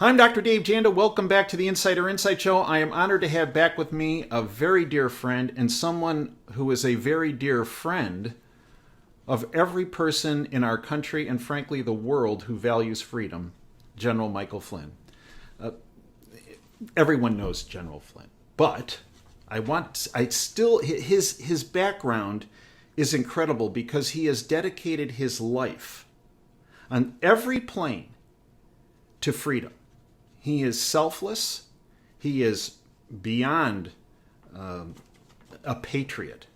I'm Dr. Dave Janda. Welcome back to the Insider Insight Show. I am honored to have back with me a very dear friend and someone who is a very dear friend of every person in our country and frankly the world who values freedom, General Michael Flynn. Everyone knows General Flynn, but his background is incredible because he has dedicated his life on every plane to freedom. He is selfless. He is beyond a patriot.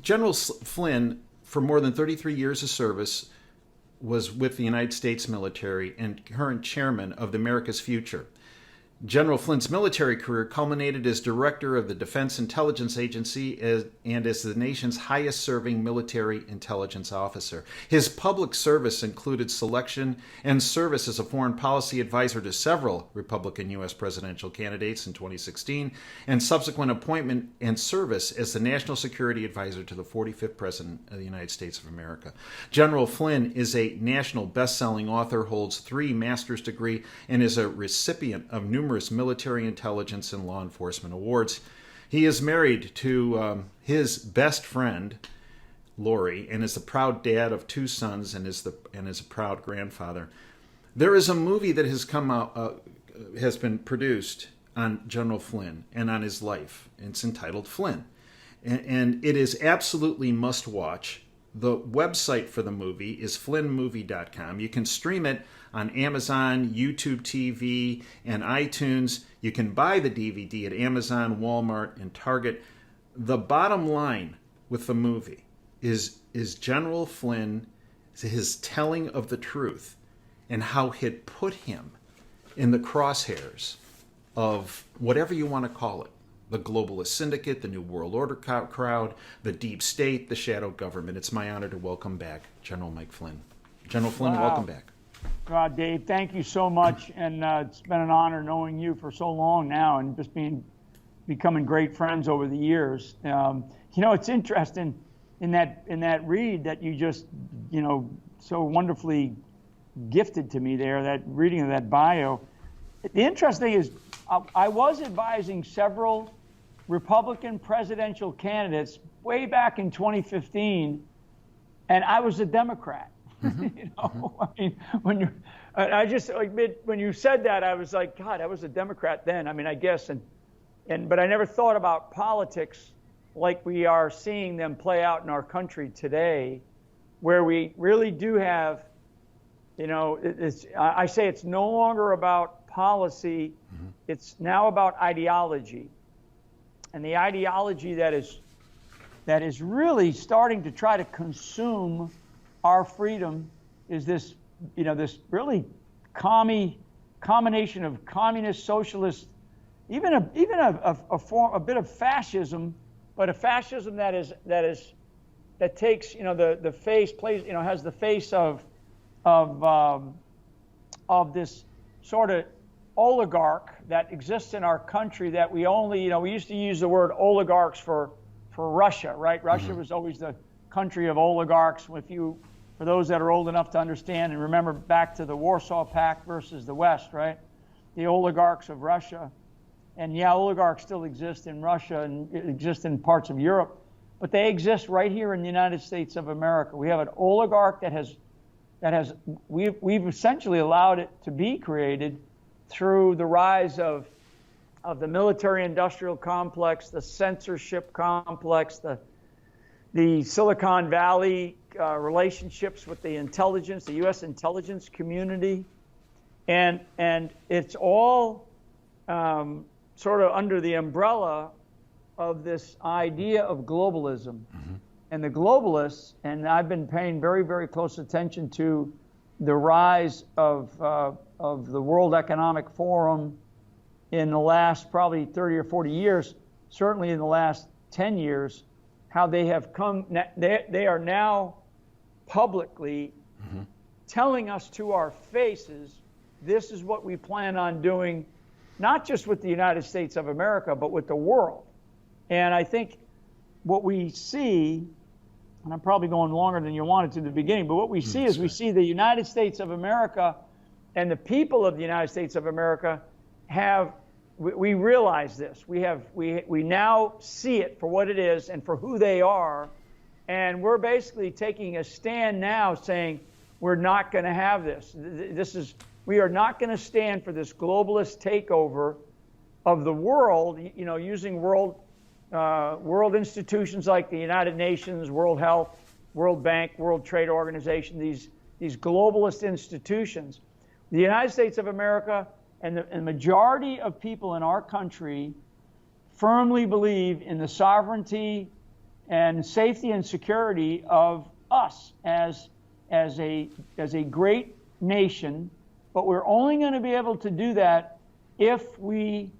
General Flynn, for more than 33 years of service, was with the United States military and current chairman of the America's Future. General Flynn's military career culminated as director of the Defense Intelligence Agency and as the nation's highest-serving military intelligence officer. His public service included selection and service as a foreign policy advisor to several Republican U.S. presidential candidates in 2016, and subsequent appointment and service as the national security advisor to the 45th President of the United States of America. General Flynn is a national best-selling author, holds 3 master's degrees, and is a recipient of numerous military intelligence and law enforcement awards. He is married to his best friend, Lori, and is the proud dad of 2 sons and is a proud grandfather. There is a movie that has come out, has been produced on General Flynn and on his life. It's entitled Flynn, and it is absolutely must watch. The website for the movie is flynnmovie.com. You can stream it on Amazon, YouTube TV, and iTunes. You can buy the DVD at Amazon, Walmart, and Target. The bottom line with the movie is General Flynn, his telling of the truth, and how it put him in the crosshairs of whatever you want to call it. The globalist syndicate, the New World Order crowd, the deep state, the shadow government. It's my honor to welcome back General Mike Flynn. General Flynn, Wow. Welcome back. God, Dave, thank you so much, and it's been an honor knowing you for so long now, and just becoming great friends over the years. It's interesting in that read that you just, so wonderfully gifted to me there, that reading of that bio. The interesting thing is, I was advising several Republican presidential candidates way back in 2015, and I was a Democrat. When you said that, I was like, God, I was a Democrat then. I guess, but I never thought about politics like we are seeing them play out in our country today, where we really do have, I say it's no longer about policy, it's now about ideology, and the ideology that is really starting to try to consume our freedom is this, this really combination of communist, socialist, even a bit of fascism, but a fascism that takes, the face plays, has the face of this sort of oligarch that exists in our country that we only, we used to use the word oligarchs for Russia, right? Russia was always the country of oligarchs. For those that are old enough to understand and remember back to the Warsaw Pact versus the West, right? The oligarchs of Russia. And yeah, oligarchs still exist in Russia and exist in parts of Europe, but they exist right here in the United States of America. We have an oligarch we've essentially allowed it to be created through the rise of the military-industrial complex, the censorship complex, the Silicon Valley relationships with the intelligence, the U.S. intelligence community, and it's all sort of under the umbrella of this idea of globalism. And the globalists, and I've been paying very, very close attention to the rise of the World Economic Forum in the last probably 30 or 40 years, certainly in the last 10 years, how they have come, they are now publicly telling us to our faces, this is what we plan on doing, not just with the United States of America, but with the world. And I think what we see, and I'm probably going longer than you wanted to in the beginning, but what we see is we see the United States of America And the people of the United States of America we realize this. We now see it for what it is and for who they are. And we're basically taking a stand now saying we're not going to have this. We are not going to stand for this globalist takeover of the world, using world institutions like the United Nations, World Health, World Bank, World Trade Organization, these globalist institutions. The United States of America and the majority of people in our country firmly believe in the sovereignty and safety and security of us as a great nation, but we're only going to be able to do that if we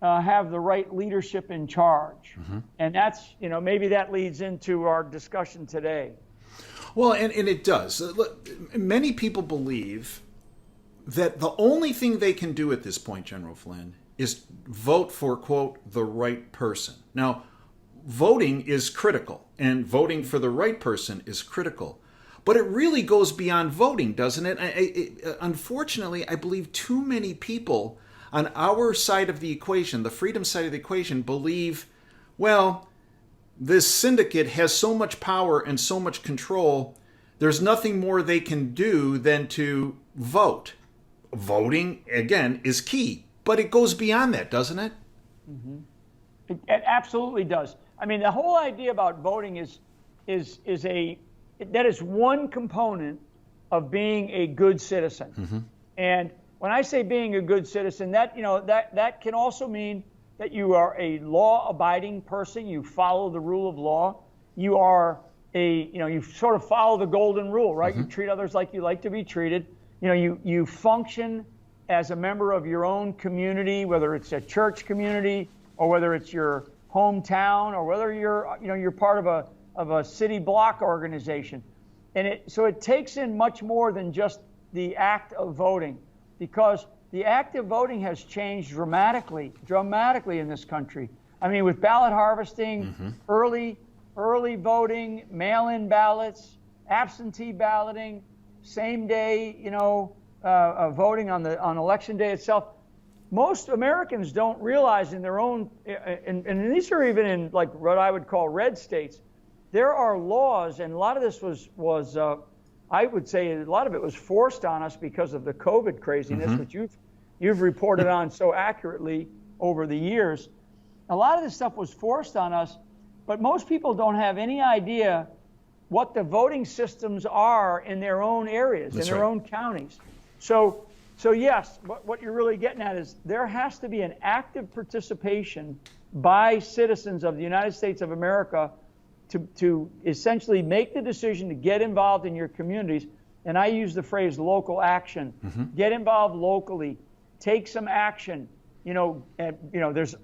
have the right leadership in charge. Mm-hmm. And that's, maybe that leads into our discussion today. Well, and it does. Look, many people believe that the only thing they can do at this point, General Flynn, is vote for, quote, the right person. Now, voting is critical, and voting for the right person is critical. But it really goes beyond voting, doesn't it? Unfortunately, I believe too many people on our side of the equation, the freedom side of the equation, believe, well, this syndicate has so much power and so much control, there's nothing more they can do than to vote. Voting, again, is key, but it goes beyond that, doesn't it? Mm-hmm. It absolutely does. I mean, the whole idea about voting is one component of being a good citizen. Mm-hmm. And when I say being a good citizen, that can also mean that you are a law-abiding person. You follow the rule of law. You are you sort of follow the golden rule, right? Mm-hmm. You treat others like you like to be treated. You function as a member of your own community, whether it's a church community or whether it's your hometown or whether you're part of a city block organization. And so it takes in much more than just the act of voting, because the act of voting has changed dramatically in this country. I mean, with ballot harvesting, mm-hmm. early voting, mail-in ballots, absentee balloting, same day, voting on election day itself. Most Americans don't realize in their own, and these are even in like what I would call red states, there are laws, and a lot of this was I would say a lot of it was forced on us because of the COVID craziness, mm-hmm. which you've reported on so accurately over the years. A lot of this stuff was forced on us, but most people don't have any idea what the voting systems are in their own areas, That's in their right. own counties. So yes, what you're really getting at is there has to be an active participation by citizens of the United States of America to essentially make the decision to get involved in your communities. And I use the phrase local action. Mm-hmm. Get involved locally. Take some action. There's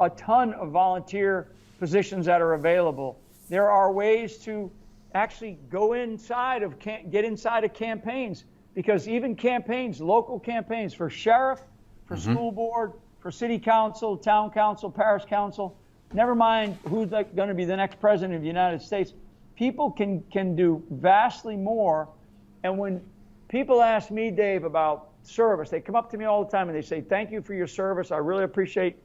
a ton of volunteer positions that are available. There are ways to actually get inside of campaigns, because even campaigns, local campaigns for sheriff, for mm-hmm. school board, for city council, town council, parish council, never mind who's going to be the next president of the United States, people can do vastly more. And when people ask me, Dave, about service, they come up to me all the time and they say, thank you for your service. I really appreciate,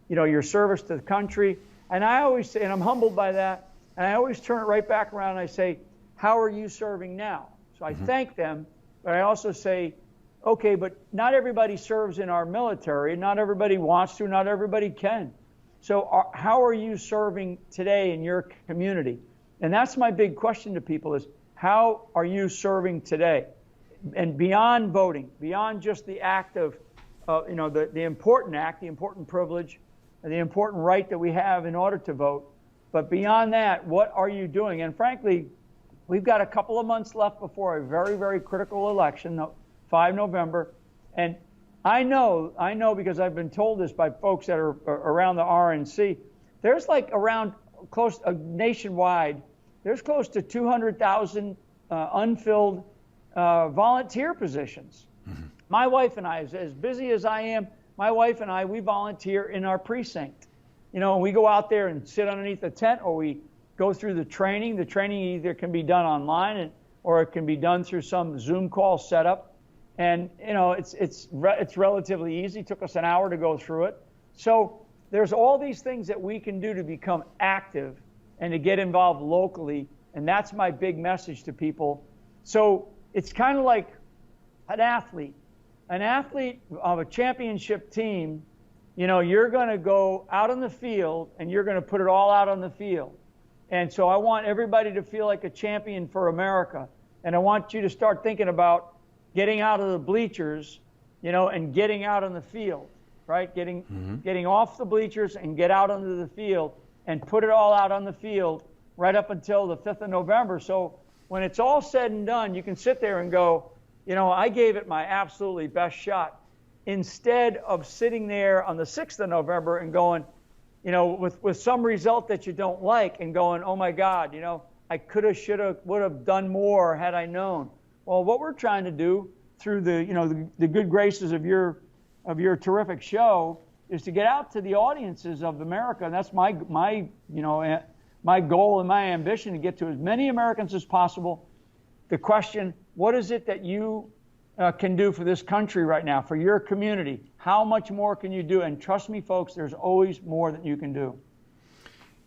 your service to the country. And I always say, and I'm humbled by that, and I always turn it right back around and I say, how are you serving now? So I mm-hmm. thank them, but I also say, okay, but not everybody serves in our military. Not everybody wants to, not everybody can. So how are you serving today in your community? And that's my big question to people is, how are you serving today? And beyond voting, beyond just the act of, the important act, the important privilege, the important right that we have in order to vote, but beyond that, what are you doing? And frankly, we've got a couple of months left before a very, very critical election, 5 November. And I know because I've been told this by folks that are around the RNC, there's like nationwide, there's close to 200,000 unfilled volunteer positions. Mm-hmm. My wife and I, as busy as I am, my wife and I, we volunteer in our precinct. We go out there and sit underneath a tent, or we go through the training. The training either can be done online or it can be done through some Zoom call setup. And it's relatively easy. It took us an hour to go through it. So there's all these things that we can do to become active and to get involved locally, and that's my big message to people. So it's kind of like an athlete of a championship team. You're going to go out on the field and you're going to put it all out on the field. And so I want everybody to feel like a champion for America. And I want you to start thinking about getting out of the bleachers, and getting out on the field, right? Getting off the bleachers and get out onto the field and put it all out on the field right up until the 5th of November. So when it's all said and done, you can sit there and go, I gave it my absolutely best shot, instead of sitting there on the 6th of November and going, with some result that you don't like and going, oh my God, I could have, should have, would have done more had I known. Well, what we're trying to do through the good graces of your terrific show is to get out to the audiences of America. And that's my goal and my ambition, to get to as many Americans as possible. The question, what is it that you can do for this country right now, for your community? How much more can you do? And trust me, folks, there's always more that you can do.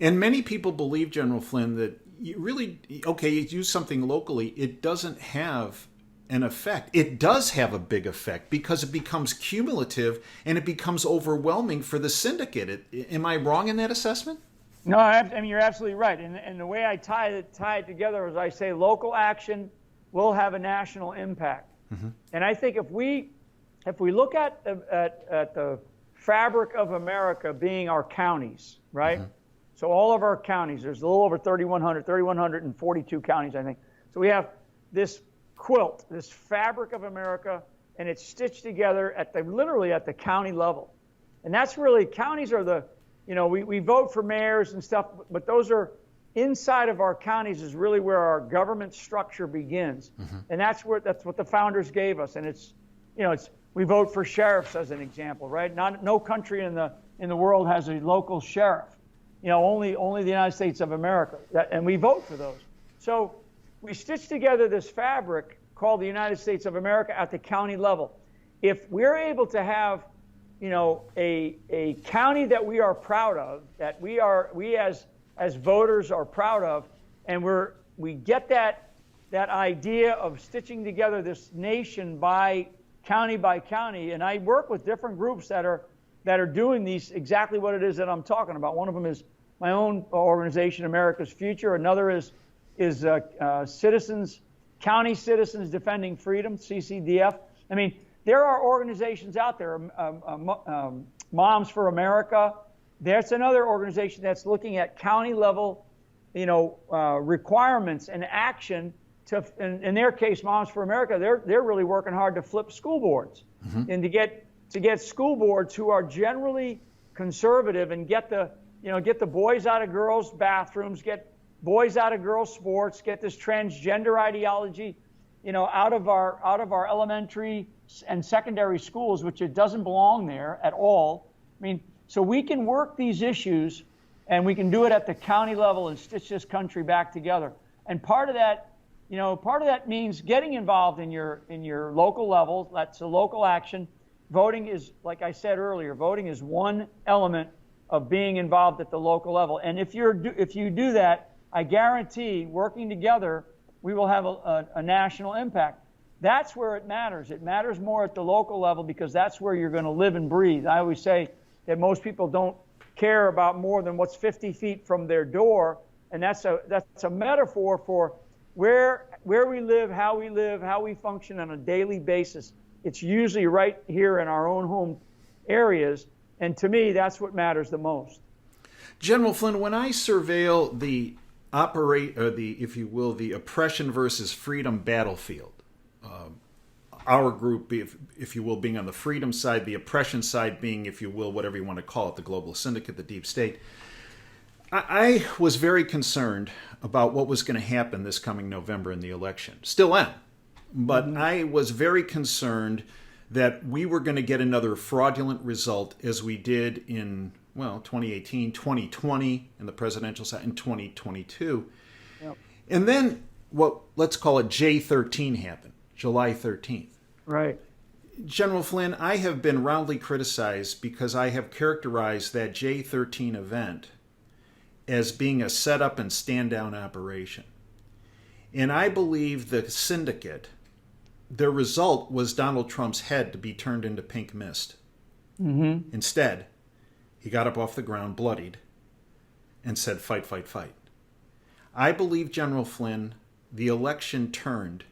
And many people believe, General Flynn, that you use something locally, it doesn't have an effect. It does have a big effect because it becomes cumulative and it becomes overwhelming for the syndicate. Am I wrong in that assessment? No, I mean, you're absolutely right. And the way I tie it together is I say local action will have a national impact. Mm-hmm. And I think if we look at the fabric of America being our counties, right? Mm-hmm. So all of our counties, there's a little over 3,142 counties, I think. So we have this quilt, this fabric of America, and it's stitched together literally at the county level. And that's really, counties are we vote for mayors and stuff, but those are, inside of our counties is really where our government structure begins. Mm-hmm. And that's what the founders gave us. And we vote for sheriffs as an example, right? No country in the world has a local sheriff. Only the United States of America, and we vote for those. So we stitch together this fabric called the United States of America at the county level. If we're able to have, a county that we are proud of, that we as voters are proud of, and we get that idea of stitching together this nation by county, and I work with different groups that are doing these, exactly what it is that I'm talking about. One of them is my own organization, America's Future. Another is County Citizens Defending Freedom, CCDF. I mean, there are organizations out there, Moms for America. That's another organization that's looking at county level, requirements and action to, in their case, Moms for America, they're really working hard to flip school boards. Mm-hmm. And to get school boards who are generally conservative and get the boys out of girls' bathrooms, get boys out of girls' sports, get this transgender ideology, out of our elementary and secondary schools, which it doesn't belong there at all. I mean, so we can work these issues, and we can do it at the county level and stitch this country back together. And part of that means getting involved in your local level. That's a local action. Voting is, like I said earlier, voting is one element of being involved at the local level. And if you do that, I guarantee, working together, we will have a national impact. That's where it matters. It matters more at the local level because that's where you're going to live and breathe. I always say that most people don't care about more than what's 50 feet from their door, and that's a metaphor for where we live, how we function on a daily basis. It's usually right here in our own home areas, and to me, that's what matters the most. General Flynn, when I surveil the oppression versus freedom battlefield, our group, if you will, being on the freedom side, the oppression side being, if you will, whatever you want to call it, the globalist syndicate, the deep state, I was very concerned about what was going to happen this coming November in the election. Still am. But mm-hmm. I was very concerned that we were going to get another fraudulent result as we did in, 2018, 2020 in the presidential side, and 2022. Yep. And then let's call it J13 happened, July 13th. Right. General Flynn, I have been roundly criticized because I have characterized that J13 event as being a setup and stand-down operation. And I believe the syndicate, the result was Donald Trump's head to be turned into pink mist. Mm-hmm. Instead, he got up off the ground bloodied and said, fight, fight, fight. I believe, General Flynn, the election turned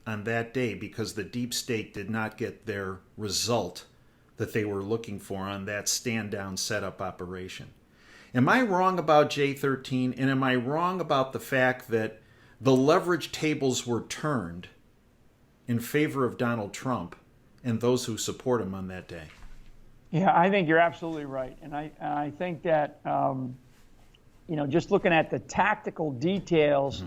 on that day because the deep state did not get their result that they were looking for on that stand-down setup operation. Am I wrong about J13? And am I wrong about the fact that the leverage tables were turned in favor of Donald Trump and those who support him on that day? Yeah, I think you're absolutely right. And I think that, just looking at the tactical details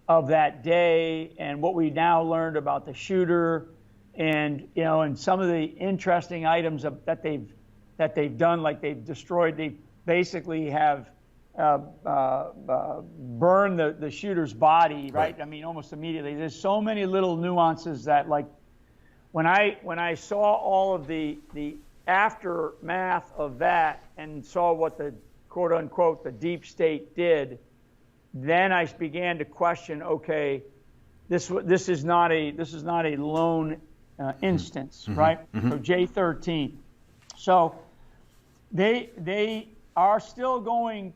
of that day and what we now learned about the shooter and, and some of the interesting items that they've done, like they've destroyed, they basically have burned the shooter's body, right? I mean, almost immediately. There's so many little nuances that, like, when I saw all of the aftermath of that and saw what the quote unquote the deep state did, then I began to question, okay, this is not a lone instance, right? So J13. So they are still going,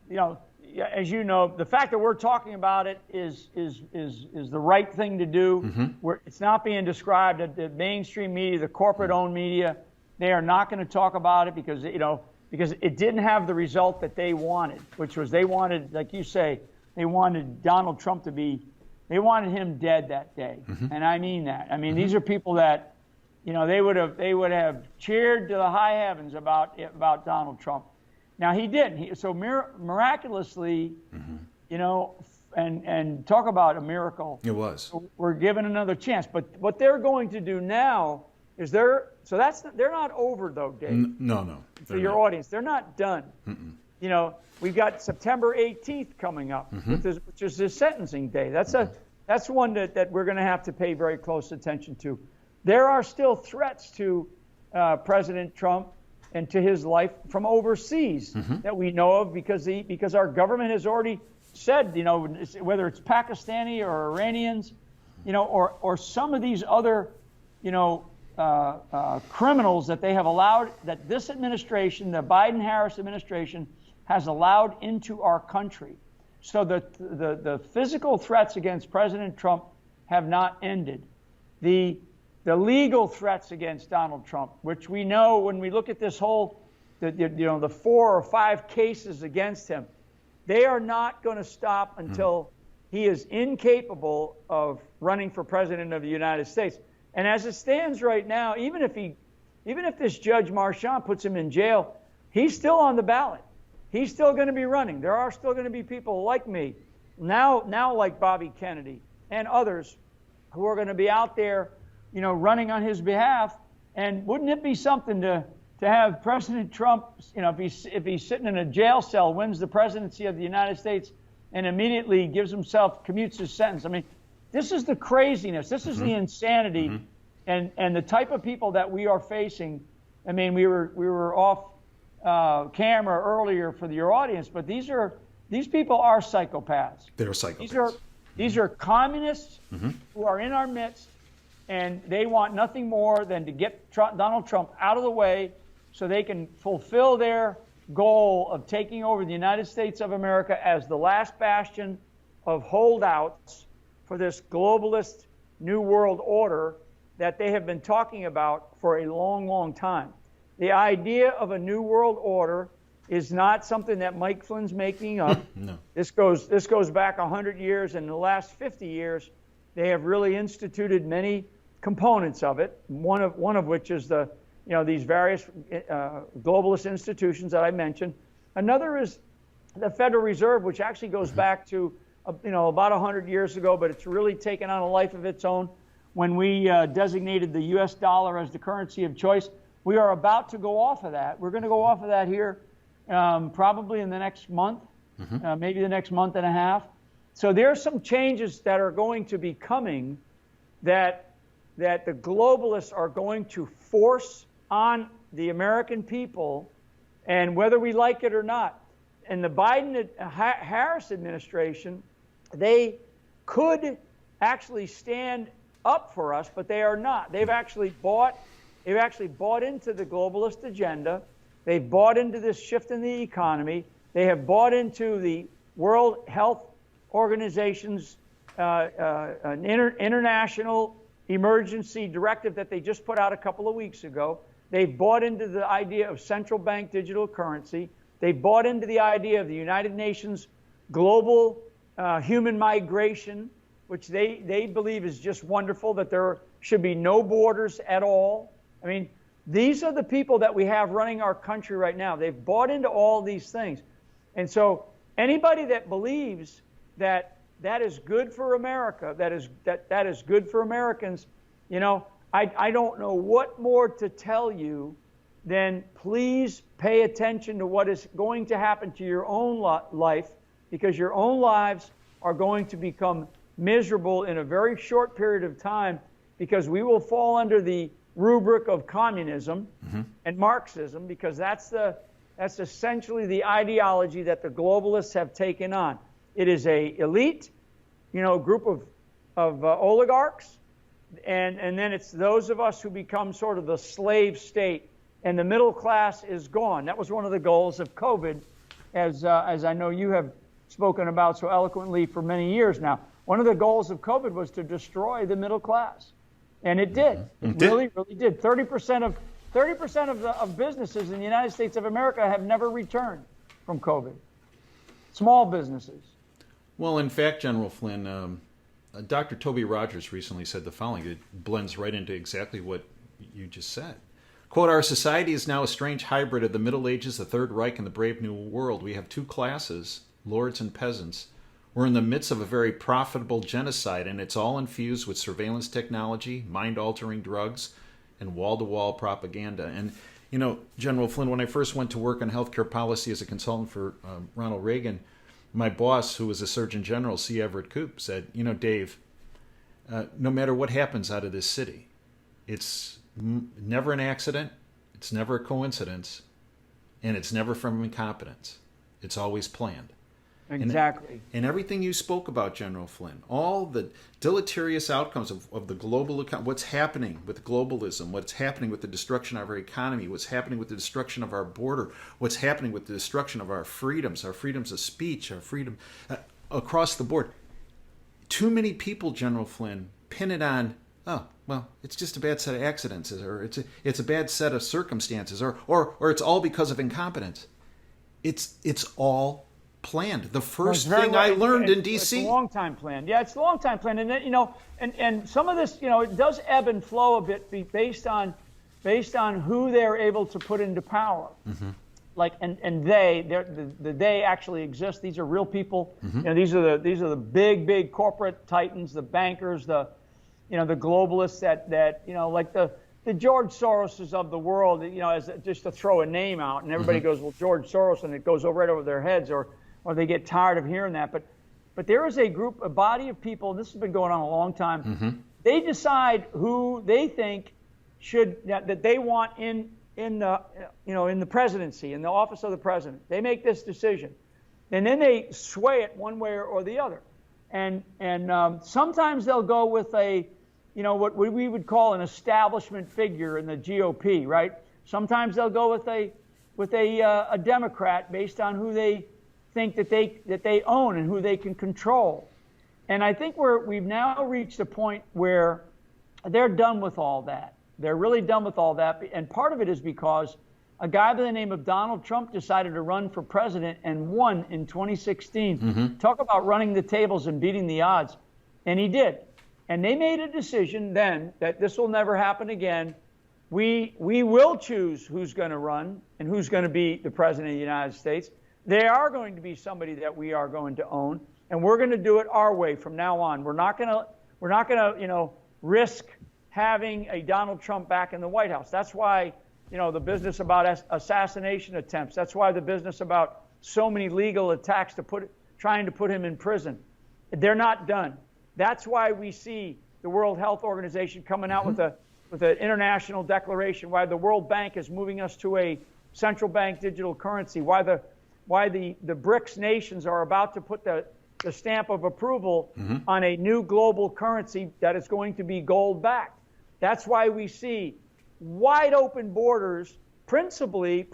as you know, the fact that we're talking about it is the right thing to do. It's not being described at the mainstream media, the corporate-owned media. They are not going to talk about it because it didn't have the result that they wanted, which was they wanted, like you say, they wanted Donald Trump they wanted him dead that day. And I mean that. I mean, these are people that, they would have cheered to the high heavens about Donald Trump. Now he didn't. So miraculously, and talk about a miracle. It was. We're given another chance. But what they're going to do now is they're not over though, Dave. No. For your audience, they're not done. We've got September 18th coming up, which is the sentencing day. That's one that we're going to have to pay very close attention to. There are still threats to President Trump and to his life from overseas that we know of because our government has already said, whether it's Pakistani or Iranians, or some of these other, criminals that they have allowed, that this administration, the Biden-Harris administration, has allowed into our country. So the physical threats against President Trump have not ended. The legal threats against Donald Trump, which we know when we look at this whole, the 4 or 5 cases against him, they are not going to stop until he is incapable of running for president of the United States. And as it stands right now, even if this Judge Marchand puts him in jail, he's still on the ballot. He's still going to be running. There are still going to be people like me, now like Bobby Kennedy and others, who are going to be out there, running on his behalf. And wouldn't it be something to have President Trump, if he's sitting in a jail cell, wins the presidency of the United States, and immediately commutes his sentence? I mean, this is the craziness. This is the insanity, and the type of people that we are facing. I mean, we were off camera earlier for your audience, but these people are psychopaths. They're psychopaths. These are communists who are in our midst, and they want nothing more than to get Donald Trump out of the way so they can fulfill their goal of taking over the United States of America as the last bastion of holdouts for this globalist new world order that they have been talking about for a long, long time. The idea of a new world order is not something that Mike Flynn's making up. No. This goes back 100 years, and in the last 50 years, they have really instituted many components of it. One of which is these various globalist institutions that I mentioned. Another is the Federal Reserve, which actually goes back to about 100 years ago, but it's really taken on a life of its own when we designated the U.S. dollar as the currency of choice. We are about to go off of that. We're going to go off of that here probably in the next month, maybe the next month and a half. So there are some changes that are going to be coming that that the globalists are going to force on the American people, and whether we like it or not. And the Biden-Harris administration, they could actually stand up for us, but they are not. They've actually bought into the globalist agenda. They've bought into this shift in the economy. They have bought into the World Health Organization's an international emergency directive that they just put out a couple of weeks ago. They've bought into the idea of central bank digital currency. They bought into the idea of the United Nations global human migration, which they believe is just wonderful, that there should be no borders at all. I mean, these are the people that we have running our country right now. They've bought into all these things. And so anybody that believes that that is good for America, that is good for Americans, you know, I don't know what more to tell you than please pay attention to what is going to happen to your own life, because your own lives are going to become miserable in a very short period of time, because we will fall under the rubric of communism and Marxism, because that's essentially the ideology that the globalists have taken on. It is a elite, you know, group of oligarchs, and then it's those of us who become sort of the slave state, and the middle class is gone. That was one of the goals of COVID, as I know you have spoken about so eloquently for many years now. One of the goals of COVID was to destroy the middle class, and it did. It really did. 30% of businesses in the United States of America have never returned from COVID. Small businesses. Well, in fact, General Flynn, Dr. Toby Rogers recently said the following. It blends right into exactly what you just said. Quote, "Our society is now a strange hybrid of the Middle Ages, the Third Reich, and the Brave New World. We have two classes, lords and peasants. We're in the midst of a very profitable genocide, and it's all infused with surveillance technology, mind-altering drugs, and wall-to-wall propaganda." And, you know, General Flynn, when I first went to work on healthcare policy as a consultant for Ronald Reagan, my boss, who was a Surgeon General, C. Everett Koop, said, you know, Dave, no matter what happens out of this city, it's never an accident, it's never a coincidence, and it's never from incompetence. It's always planned. Exactly. And everything you spoke about, General Flynn, all the deleterious outcomes of the global, what's happening with globalism, what's happening with the destruction of our economy, what's happening with the destruction of our border, what's happening with the destruction of our freedoms of speech, our freedom across the board. Too many people, General Flynn, pin it on, oh, well, it's just a bad set of accidents, or it's a bad set of circumstances, or it's all because of incompetence. It's all planned. The first thing I learned in D.C. It's a long time plan. Yeah, it's a long time plan, and then, you know, and some of this, you know, it does ebb and flow a bit based on who they're able to put into power. Like, and they actually exist. These are real people. You know, these are the big corporate titans, the bankers, the globalists that you know, like the George Soroses of the world. You know, as just to throw a name out, and everybody goes, well, George Soros, and it goes right over their heads, or they get tired of hearing that. But there is a body of people, and this has been going on a long time. They decide who they think that they want in the presidency, in the office of the president. They make this decision, and then they sway it one way or the other. And sometimes they'll go with what we would call an establishment figure in the GOP, right? Sometimes they'll go with a Democrat based on who they think that they own and who they can control. And I think we've now reached a point where they're done with all that. They're really done with all that. And part of it is because a guy by the name of Donald Trump decided to run for president and won in 2016. Talk about running the tables and beating the odds. And he did. And they made a decision then that this will never happen again. We will choose who's going to run and who's going to be the president of the United States. They are going to be somebody that we are going to own, and we're going to do it our way from now on. We're not going to risk having a Donald Trump back in the White House. That's why, the business about assassination attempts. That's why the business about so many legal attacks trying to put him in prison. They're not done. That's why we see the World Health Organization coming out with an international declaration, why the World Bank is moving us to a central bank digital currency, why the BRICS nations are about to put the stamp of approval on a new global currency that is going to be gold-backed. That's why we see wide open borders, principally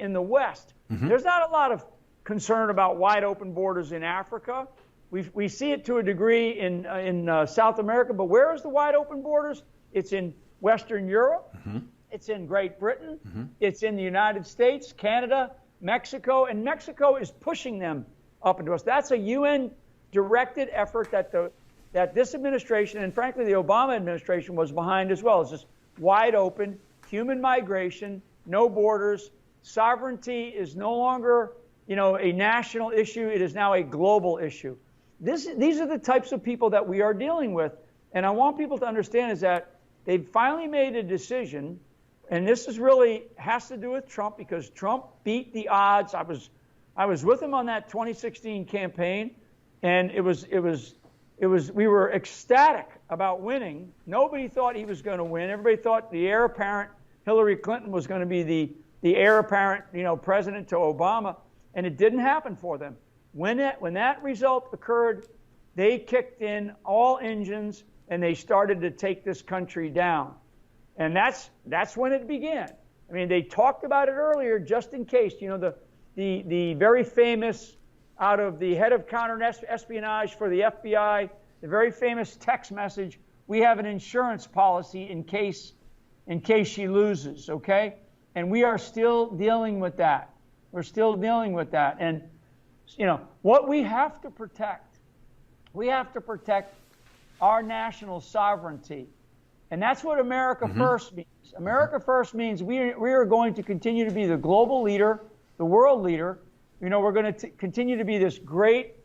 in the West. There's not a lot of concern about wide open borders in Africa. We see it to a degree in South America, but where is the wide open borders? It's in Western Europe. It's in Great Britain. It's in the United States, Canada, Mexico, and Mexico is pushing them up into us. That's a UN-directed effort that this administration, and frankly the Obama administration, was behind as well. It's just wide open, human migration, no borders. Sovereignty is no longer, a national issue. It is now a global issue. These are the types of people that we are dealing with. And I want people to understand is that they've finally made a decision, and this is really has to do with Trump, because Trump beat the odds. I was with him on that 2016 campaign, and we were ecstatic about winning. Nobody thought he was going to win. Everybody thought the heir apparent Hillary Clinton was going to be the heir apparent, president to Obama, and it didn't happen for them. When that result occurred, they kicked in all engines and they started to take this country down. And that's when it began. I mean, they talked about it earlier, just in case. The very famous, out of the head of counter-espionage for the FBI, the very famous text message, "We have an insurance policy in case she loses," okay? And we are still dealing with that. We're still dealing with that. And, what we have to protect our national sovereignty. And that's what America First means. America First means we are going to continue to be the global leader, the world leader. We're going to continue to be this great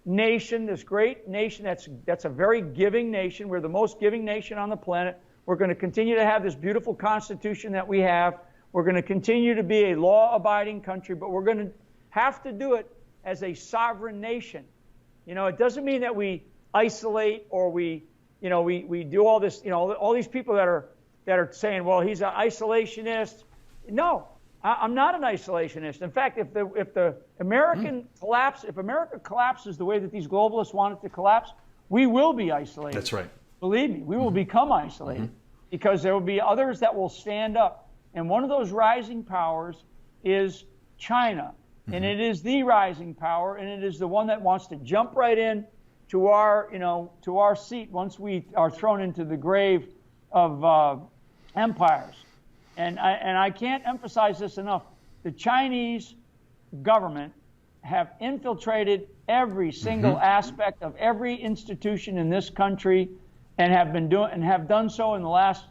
nation that's a very giving nation. We're the most giving nation on the planet. We're going to continue to have this beautiful Constitution that we have. We're going to continue to be a law-abiding country, but we're going to have to do it as a sovereign nation. It doesn't mean that we isolate or we do all this, all these people that are saying, well, he's an isolationist. No, I'm not an isolationist. In fact, if the American if America collapses the way that these globalists want it to collapse, we will be isolated. That's right. Believe me, we will become isolated because there will be others that will stand up. And one of those rising powers is China. And it is the rising power, and it is the one that wants to jump right in to our seat once we are thrown into the grave of empires. And I can't emphasize this enough. The Chinese government have infiltrated every single aspect of every institution in this country, and have done so in the last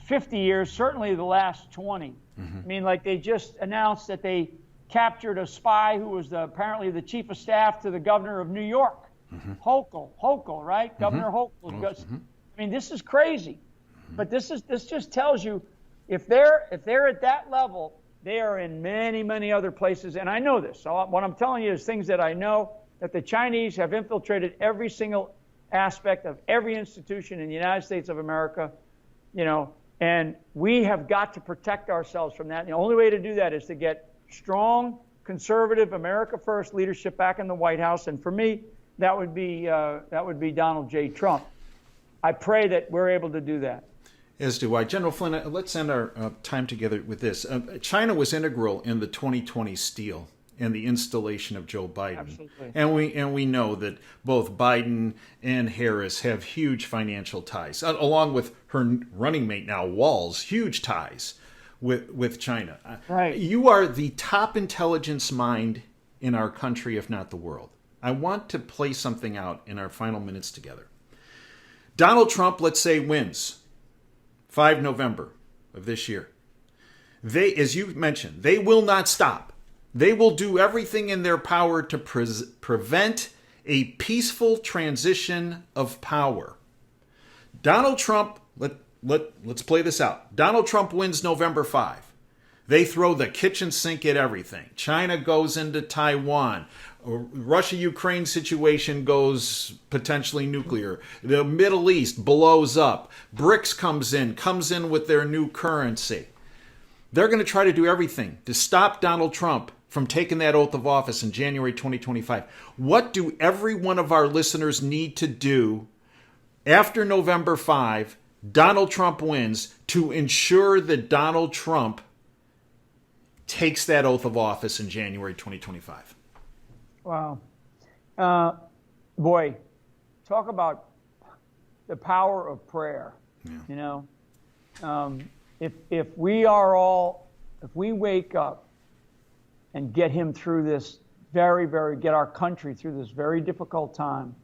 50 years, certainly the last 20. I mean, like they just announced that they captured a spy who was apparently the chief of staff to the governor of New York, Hochul, right? Governor Hochul. I mean, this is crazy. But this just tells you if they're at that level, they are in many, many other places. And I know this. So what I'm telling you is things that I know, that the Chinese have infiltrated every single aspect of every institution in the United States of America, and we have got to protect ourselves from that. And the only way to do that is to get strong, conservative, America First leadership back in the White House. And for me, that would be Donald J. Trump. I pray that we're able to do that. As do I. General Flynn, let's end our time together with this. China was integral in the 2020 steal and the installation of Joe Biden. Absolutely. And we know that both Biden and Harris have huge financial ties, along with her running mate now, Walz, huge ties with China. Right. You are the top intelligence mind in our country, if not the world. I want to play something out in our final minutes together. Donald Trump, let's say, wins 5 November of this year. They, as you mentioned, they will not stop. They will do everything in their power to prevent a peaceful transition of power. Donald Trump, let's play this out. Donald Trump wins November 5. They throw the kitchen sink at everything. China goes into Taiwan. Russia-Ukraine situation goes potentially nuclear. The Middle East blows up. BRICS comes in with their new currency. They're going to try to do everything to stop Donald Trump from taking that oath of office in January 2025. What do every one of our listeners need to do after November 5, Donald Trump wins, to ensure that Donald Trump takes that oath of office in January 2025? Wow. Boy, talk about the power of prayer. Yeah. You know, if we wake up and get him through this get our country through this very difficult time,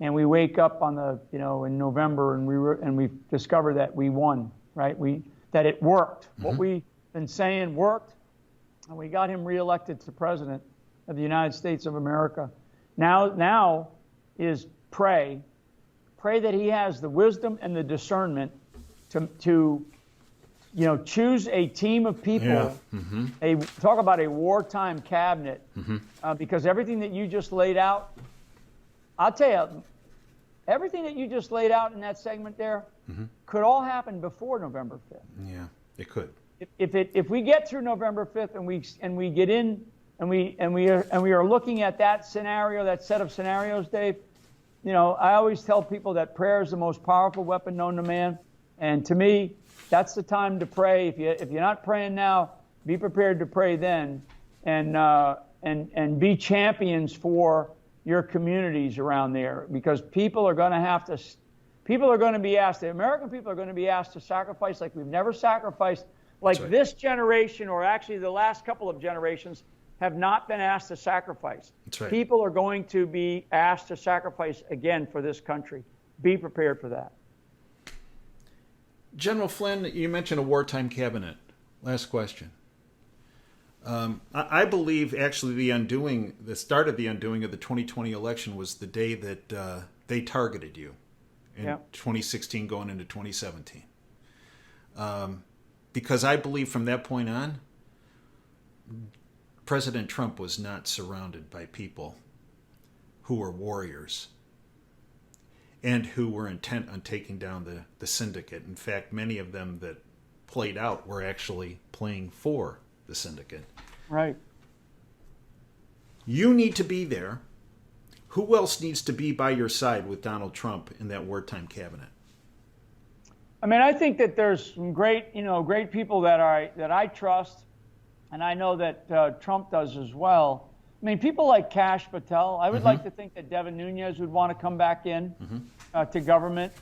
and we wake up in November and we discover that we won, right? That it worked. Mm-hmm. What we've been saying worked, and we got him reelected to president of the United States of America. Now is pray that he has the wisdom and the discernment to choose a team of people. Yeah. Mm-hmm. Talk about a wartime cabinet, because everything that you just laid out, I'll tell you, everything that you just laid out in that segment there could all happen before November 5th. Yeah, it could. If we get through November 5th and we get in and we are looking at that scenario, that set of scenarios, Dave, I always tell people that prayer is the most powerful weapon known to man, and to me, that's the time to pray. If you're not praying now, be prepared to pray then, and be champions for your communities around there, because people are going to be asked, the American people are going to be asked to sacrifice like we've never sacrificed, like right. This generation, or actually the last couple of generations, have not been asked to sacrifice. That's right. People are going to be asked to sacrifice again for this country. Be prepared for that. General Flynn, you mentioned a wartime cabinet. Last question. I believe actually the start of the undoing of the 2020 election was the day that they targeted you in 2016 going into 2017. Because I believe from that point on, President Trump was not surrounded by people who were warriors and who were intent on taking down the syndicate. In fact, many of them that played out were actually playing for the syndicate. Right. You need to be there. Who else needs to be by your side with Donald Trump in that wartime cabinet? I mean, I think that there's some great people that I trust, and I know that Trump does as well. I mean, people like Kash Patel. I would like to think that Devin Nunes would want to come back in to government.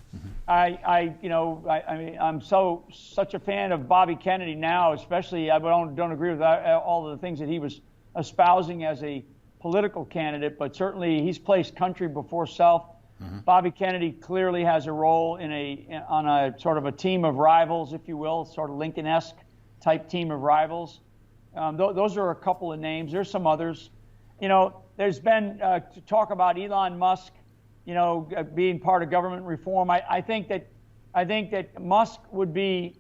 I'm such a fan of Bobby Kennedy now, especially. I don't agree with all of the things that he was espousing as a political candidate, but certainly he's placed country before self. Bobby Kennedy clearly has a role on a sort of a team of rivals, if you will, sort of Lincoln-esque type team of rivals. Those are a couple of names. There's some others. There's been talk about Elon Musk, being part of government reform. I think that Musk would be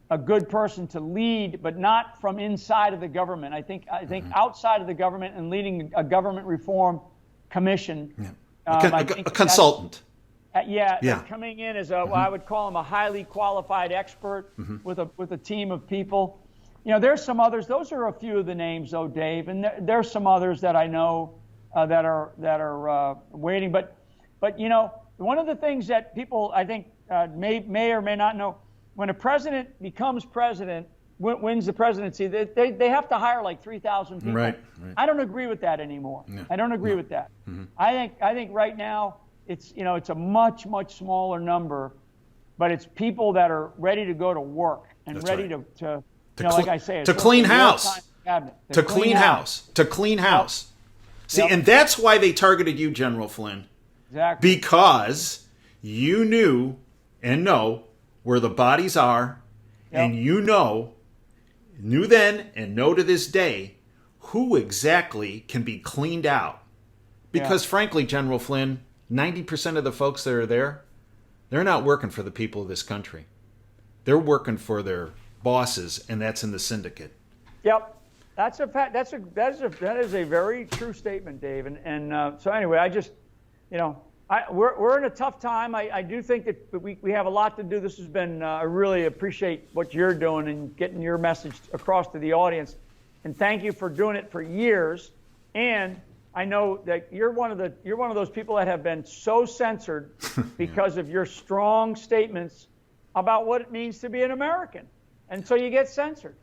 a good person to lead, but not from inside of the government. I think outside of the government and leading a government reform commission. Yeah. A consultant. Coming in as I would call him a highly qualified expert with a team of people. There's some others. Those are a few of the names, though, Dave, and there's some others that I know that are waiting. But one of the things that people I think may or may not know, when a president becomes president, wins the presidency, they have to hire like 3,000 people. Right. I don't agree with that anymore. No. I don't agree with that. I think right now it's a much smaller number, but it's people that are ready to go to work and That's ready right. to like I say, to clean house. To clean house. See, and that's why they targeted you, General Flynn. Exactly. Because you knew and know where the bodies are, and you knew then and know to this day who exactly can be cleaned out. Because frankly, General Flynn, 90% of the folks that are there, they're not working for the people of this country. They're working for their bosses, and that's in the syndicate. Yep. That is a very true statement, Dave. And so anyway, I just, we're in a tough time. I do think that we have a lot to do. This has been, I really appreciate what you're doing and getting your message across to the audience. And thank you for doing it for years. And I know that you're one of those people that have been so censored because of your strong statements about what it means to be an American. And so you get censored.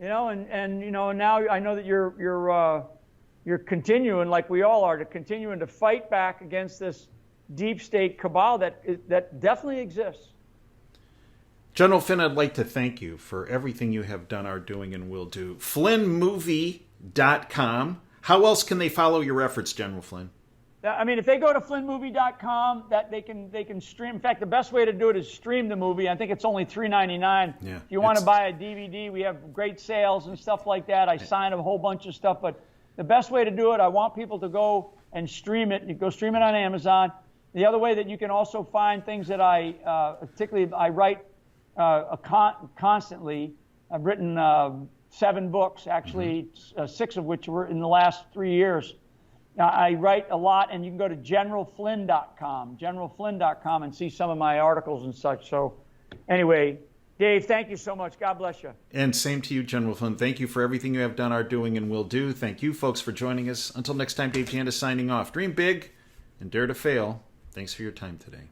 Now I know that you're continuing, like we all are, to fight back against this deep state cabal that definitely exists. General Flynn, I'd like to thank you for everything you have done, are doing, and will do. FlynnMovie.com. How else can they follow your efforts, General Flynn? I mean, if they go to FlynnMovie.com, that they can stream. In fact, the best way to do it is stream the movie. I think it's only $3.99. Yeah, if you want to buy a DVD, we have great sales and stuff like that. I sign a whole bunch of stuff, but the best way to do it, I want people to go and stream it. You go stream it on Amazon. The other way that you can also find things that I write constantly. I've written 7 books, actually, 6 of which were in the last 3 years. I write a lot, and you can go to generalflynn.com, and see some of my articles and such. So anyway, Dave, thank you so much. God bless you. And same to you, General Flynn. Thank you for everything you have done, are doing, and will do. Thank you, folks, for joining us. Until next time, Dave Janda signing off. Dream big and dare to fail. Thanks for your time today.